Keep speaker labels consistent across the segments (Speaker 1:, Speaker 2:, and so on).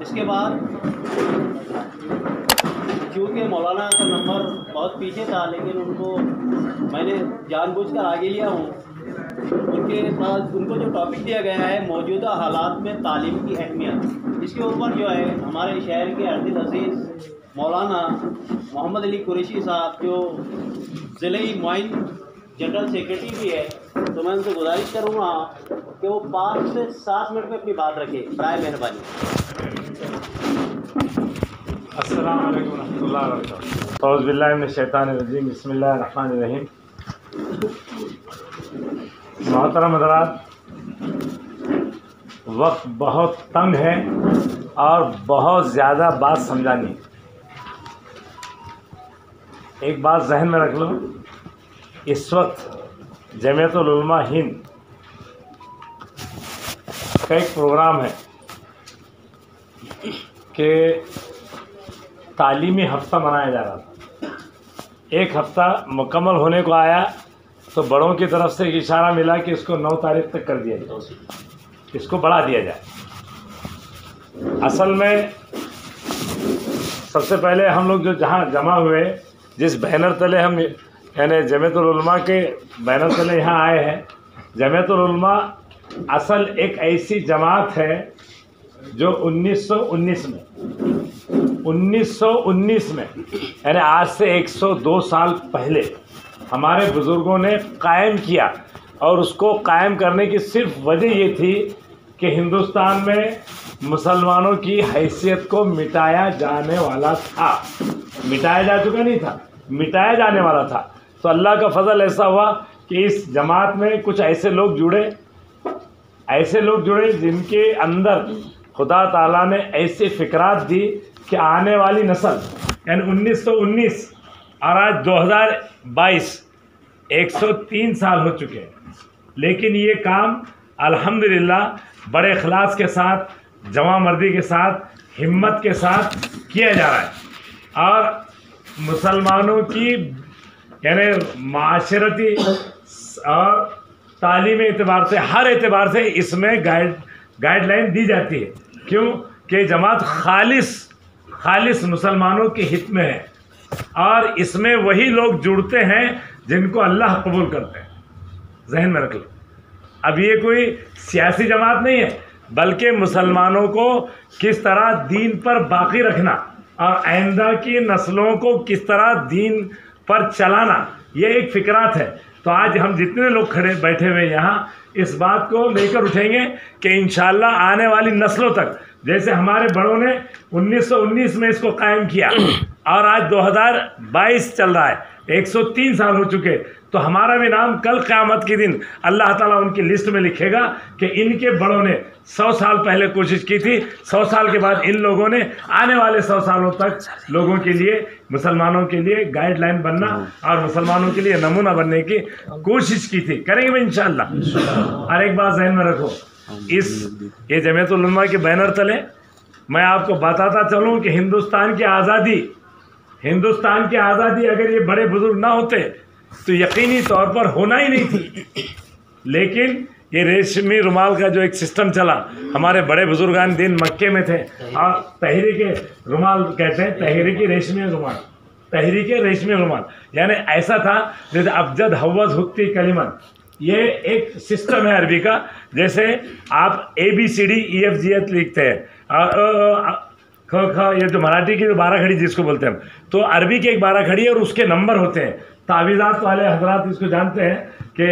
Speaker 1: اس کے بعد چونکہ مولانا کا نمبر بہت پیچھے تھا، لیکن ان کو میں نے جان بوجھ کر آگے لیا ہوں۔ ان کے پاس ان کو جو ٹاپک دیا گیا ہے موجودہ حالات میں تعلیم کی اہمیت، اس کے اوپر جو ہے ہمارے شہر کے عزیز عزیز مولانا محمد علی قریشی صاحب جو ضلعی معین جنرل سیکرٹری بھی ہے، تو میں ان سے گزارش کروں گا کہ وہ 5 سے 7 منٹ میں اپنی بات رکھے، برائے مہربانی۔
Speaker 2: السلام علیکم ورحمۃ اللہ وبرکاتہ۔ اعوذ باللہ من الشیطان الرجیم، بسم اللہ الرحمن الرحیم۔ محترم حضرات، وقت بہت تنگ ہے اور بہت زیادہ بات سمجھانی۔ ایک بات ذہن میں رکھ لو، اس وقت جمعیت العلماء ہند کا ایک پروگرام ہے کہ تعلیمی ہفتہ منایا جا رہا تھا۔ ایک ہفتہ مکمل ہونے کو آیا تو بڑوں کی طرف سے ایک اشارہ ملا کہ اس کو 9 تاریخ تک کر دیا جائے، اس کو بڑھا دیا جائے۔ اصل میں سب سے پہلے ہم لوگ جو جہاں جمع ہوئے، جس بینر تلے ہم یعنی جمعیت العلماء کے بینر تلے یہاں آئے ہیں، جمعیت العلماء اصل ایک ایسی جماعت ہے جو 1919 میں یعنی آج سے 102 سال پہلے ہمارے بزرگوں نے قائم کیا، اور اس کو قائم کرنے کی صرف وجہ یہ تھی کہ ہندوستان میں مسلمانوں کی حیثیت کو مٹایا جانے والا تھا، مٹایا جا چکا نہیں تھا، مٹایا جانے والا تھا۔ تو اللہ کا فضل ایسا ہوا کہ اس جماعت میں کچھ ایسے لوگ جڑے جن کے اندر خدا تعالیٰ نے ایسے فکرات دی کہ آنے والی نسل یعنی 1919 اور آج 2022 103 سال ہو چکے ہیں، لیکن یہ کام الحمدللہ بڑے اخلاص کے ساتھ، جواں مردی کے ساتھ، ہمت کے ساتھ کیا جا رہا ہے، اور مسلمانوں کی یعنی معاشرتی اور تعلیمی اعتبار سے، ہر اعتبار سے اس میں گائیڈ لائن دی جاتی ہے۔ کیوں کہ جماعت خالص مسلمانوں کے ہت میں ہے، اور اس میں وہی لوگ جڑتے ہیں جن کو اللہ قبول کرتے ہیں۔ ذہن میں رکھ لو، اب یہ کوئی سیاسی جماعت نہیں ہے، بلکہ مسلمانوں کو کس طرح دین پر باقی رکھنا اور آئندہ کی نسلوں کو کس طرح دین پر چلانا، یہ ایک فکرات ہے۔ تو آج ہم جتنے لوگ بیٹھے ہوئے یہاں اس بات کو لے کر اٹھیں گے کہ انشاءاللہ آنے والی نسلوں تک، جیسے ہمارے بڑوں نے 1919 میں اس کو قائم کیا اور آج 2022 چل رہا ہے، 103 سال ہو چکے، تو ہمارا بھی نام کل قیامت کے دن اللہ تعالیٰ ان کی لسٹ میں لکھے گا کہ ان کے بڑوں نے 100 سال پہلے کوشش کی تھی، 100 سال کے بعد ان لوگوں نے آنے والے 100 سالوں تک لوگوں کے لیے، مسلمانوں کے لیے گائیڈ لائن بننا اور مسلمانوں کے لیے نمونہ بننے کی کوشش کی تھی۔ کریں گے انشاءاللہ۔ اور ایک بات ذہن میں رکھو، یہ جمعیت العلماء کے بینر تلے میں آپ کو بتاتا چلوں کہ ہندوستان کی آزادی اگر یہ بڑے بزرگ نہ ہوتے تو یقینی طور پر ہونا ہی نہیں تھی، لیکن یہ ریشمی رومال کا جو ایک سسٹم چلا، ہمارے بڑے بزرگان دین مکے میں تھے، اور تحریک رومال کہتے ہیں، تحریک ریشمی رومال یعنی ایسا تھا جیسے ابجد حوض حتی کلمن، یہ ایک سسٹم ہے عربی کا، جیسے آپ ABCD EFGH لکھتے ہیں، یہ جو مراٹھی کی جو 12 کھڑی جس کو بولتے ہیں ہم، تو عربی کی ایک 12 کھڑی ہے اور اس کے نمبر ہوتے ہیں۔ تعویذات والے حضرات اس کو جانتے ہیں کہ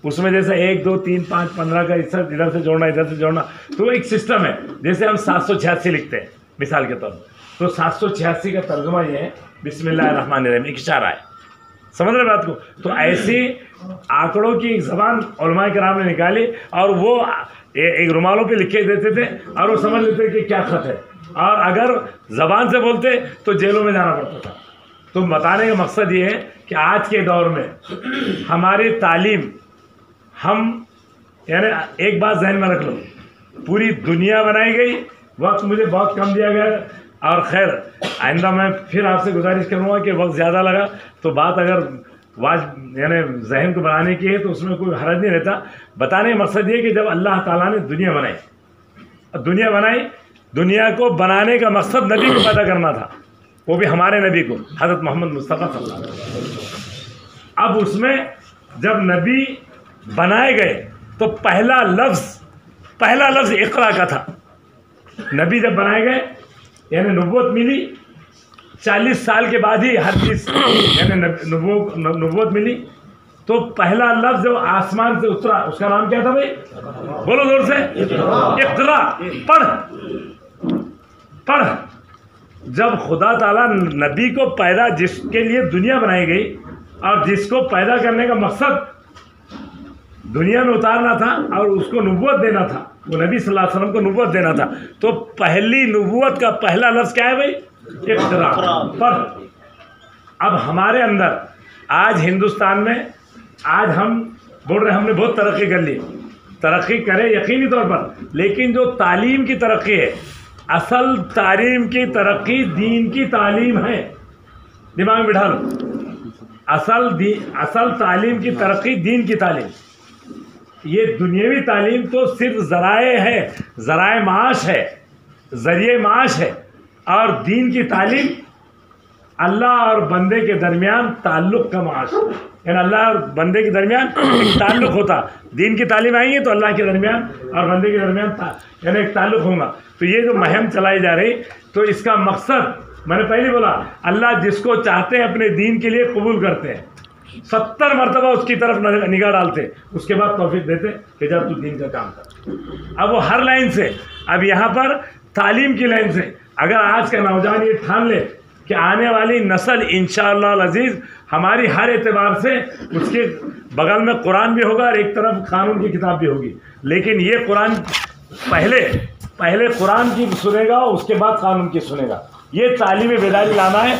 Speaker 2: اس میں جیسے 1 2 3 5 15 کا ادھر سے جوڑنا، ادھر سے جوڑنا، تو ایک سسٹم ہے۔ جیسے ہم 786 لکھتے ہیں مثال کے طور پر، تو 786 کا ترجمہ یہ ہے بسم اللہ الرحمن الرحیم، ایک اشارہ ہے، سمجھ رہے بات کو؟ تو ایسی آنکڑوں کی ایک زبان علماء کرام نے نکالی، اور وہ ایک رومالوں پہ لکھے دیتے تھے اور وہ سمجھ لیتے کہ کیا خط ہے، اور اگر زبان سے بولتے تو جیلوں میں جانا پڑتا تھا۔ تو بتانے کا مقصد یہ ہے کہ آج کے دور میں ہماری تعلیم، ہم یعنی ایک بات ذہن میں رکھ لو، پوری دنیا بنائی گئی، وقت مجھے بہت کم دیا گیا، اور خیر آئندہ میں پھر آپ سے گزارش کروں گا کہ وقت زیادہ لگا تو بات اگر یعنی ذہن کو بنانے کی ہے تو اس میں کوئی حرج نہیں رہتا۔ بتانے کا مقصد یہ کہ جب اللہ تعالیٰ نے دنیا بنائی دنیا کو بنانے کا مقصد نبی کو پیدا کرنا تھا، وہ بھی ہمارے نبی کو، حضرت محمد مصطفیٰ صلی اللہ علیہ وسلم۔ اب اس میں جب نبی بنائے گئے تو پہلا لفظ اقرا کا تھا۔ نبی جب بنائے گئے یعنی نبوت ملی، 40 سال کے بعد ہی ہر چیز یعنی نبوت ملی، تو پہلا لفظ جو آسمان سے اترا اس کا نام کیا تھا بھائی؟ بولو زور سے، اقرا، پڑھ۔ جب خدا تعالیٰ نبی کو پیدا، جس کے لیے دنیا بنائی گئی اور جس کو پیدا کرنے کا مقصد دنیا میں اتارنا تھا اور اس کو نبوت دینا تھا، وہ نبی صلی اللہ علیہ وسلم کو نبوت دینا تھا، تو پہلی نبوت کا پہلا لفظ کیا ہے بھائی؟ اقرا، پڑھ۔ اب ہمارے اندر آج ہندوستان میں آج ہم بول رہے ہیں ہم نے بہت ترقی کر لی، ترقی کرے یقینی طور پر، لیکن جو تعلیم کی ترقی ہے، اصل تعلیم کی ترقی دین کی تعلیم ہے، دماغ میں بٹھا لو، اصل تعلیم کی ترقی دین کی تعلیم۔ یہ دنیاوی تعلیم تو صرف ذرائع ہے، ذرائع معاش ہے، ذریعہ معاش ہے، اور دین کی تعلیم اللہ اور بندے کے درمیان تعلق کا معاش، یعنی اللہ اور بندے کے درمیان ایک تعلق ہوتا، دین کی تعلیم آئیں گی تو اللہ کے درمیان اور بندے کے درمیان یعنی ایک تعلق ہوگا۔ تو یہ جو مہم چلائی جا رہی، تو اس کا مقصد میں نے پہلے بولا، اللہ جس کو چاہتے ہیں اپنے دین کے لیے قبول کرتے ہیں، 70 مرتبہ اس کی طرف نگاہ ڈالتے، اس کے بعد توفیق دیتے کہ جب تو دین کا کام کر۔ اب وہ ہر لائن سے، اب یہاں پر تعلیم کی لائن سے اگر آج کا نوجوان یہ ٹھان لے کہ آنے والی نسل انشاءاللہ العزیز ہماری ہر اعتبار سے، اس کے بغل میں قرآن بھی ہوگا اور ایک طرف قانون کی کتاب بھی ہوگی، لیکن یہ قرآن پہلے قرآن کی سنے گا اور اس کے بعد قانون کی سنے گا۔ یہ تعلیم بیداری لانا ہے،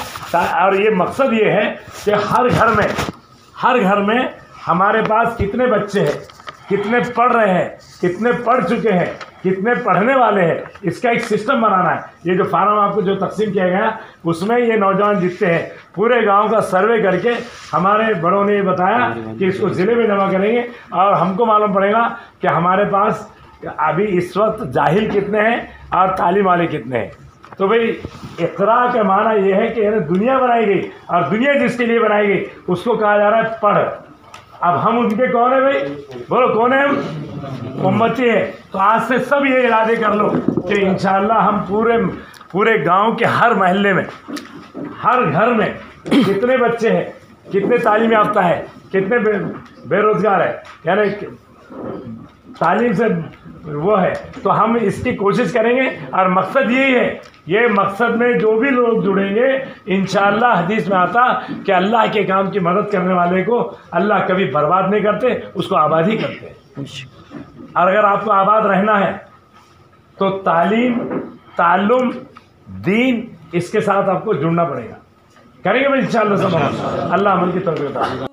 Speaker 2: اور یہ مقصد یہ ہے کہ ہر گھر میں ہمارے پاس کتنے بچے ہیں، کتنے پڑھ رہے ہیں، کتنے پڑھ چکے ہیں، کتنے پڑھنے والے ہیں، اس کا ایک سسٹم بنانا ہے۔ یہ جو فارم آپ کو جو تقسیم کیا گیا اس میں یہ نوجوان جتنے ہیں پورے گاؤں کا سروے کر کے ہمارے بڑوں نے یہ بتایا کہ اس کو ضلع میں جمع کریں گے، اور ہم کو معلوم پڑے گا کہ ہمارے پاس ابھی اس وقت جاہل کتنے ہیں اور تعلیم والے کتنے ہیں۔ تو بھئی اقرا کا معنی یہ ہے کہ دنیا بنائی گئی، اور دنیا جس کے لیے بنائی گئی اس کو کہا جا رہا ہے پڑھ۔ اب ہم ان کے کون ہیں بھائی؟ بولو کون ہیں ہم؟ امتی ہے۔ تو آج سے سب یہ ارادے کر لو کہ انشاءاللہ ہم پورے گاؤں کے ہر محلے میں، ہر گھر میں کتنے بچے ہیں، کتنے تعلیم یافتہ ہے، کتنے بے روزگار ہے، یعنی تعلیم سے وہ ہے، تو ہم اس کی کوشش کریں گے، اور مقصد یہی ہے۔ یہ مقصد میں جو بھی لوگ جڑیں گے انشاءاللہ حدیث میں آتا کہ اللہ کے کام کی مدد کرنے والے کو اللہ کبھی برباد نہیں کرتے، اس کو آباد ہی کرتے ہیں۔ اور اگر آپ کو آباد رہنا ہے تو تعلم دین اس کے ساتھ آپ کو جڑنا پڑے گا۔ کریں گے بھائی انشاءاللہ سب، اللہ عمل کی توفیق عطا۔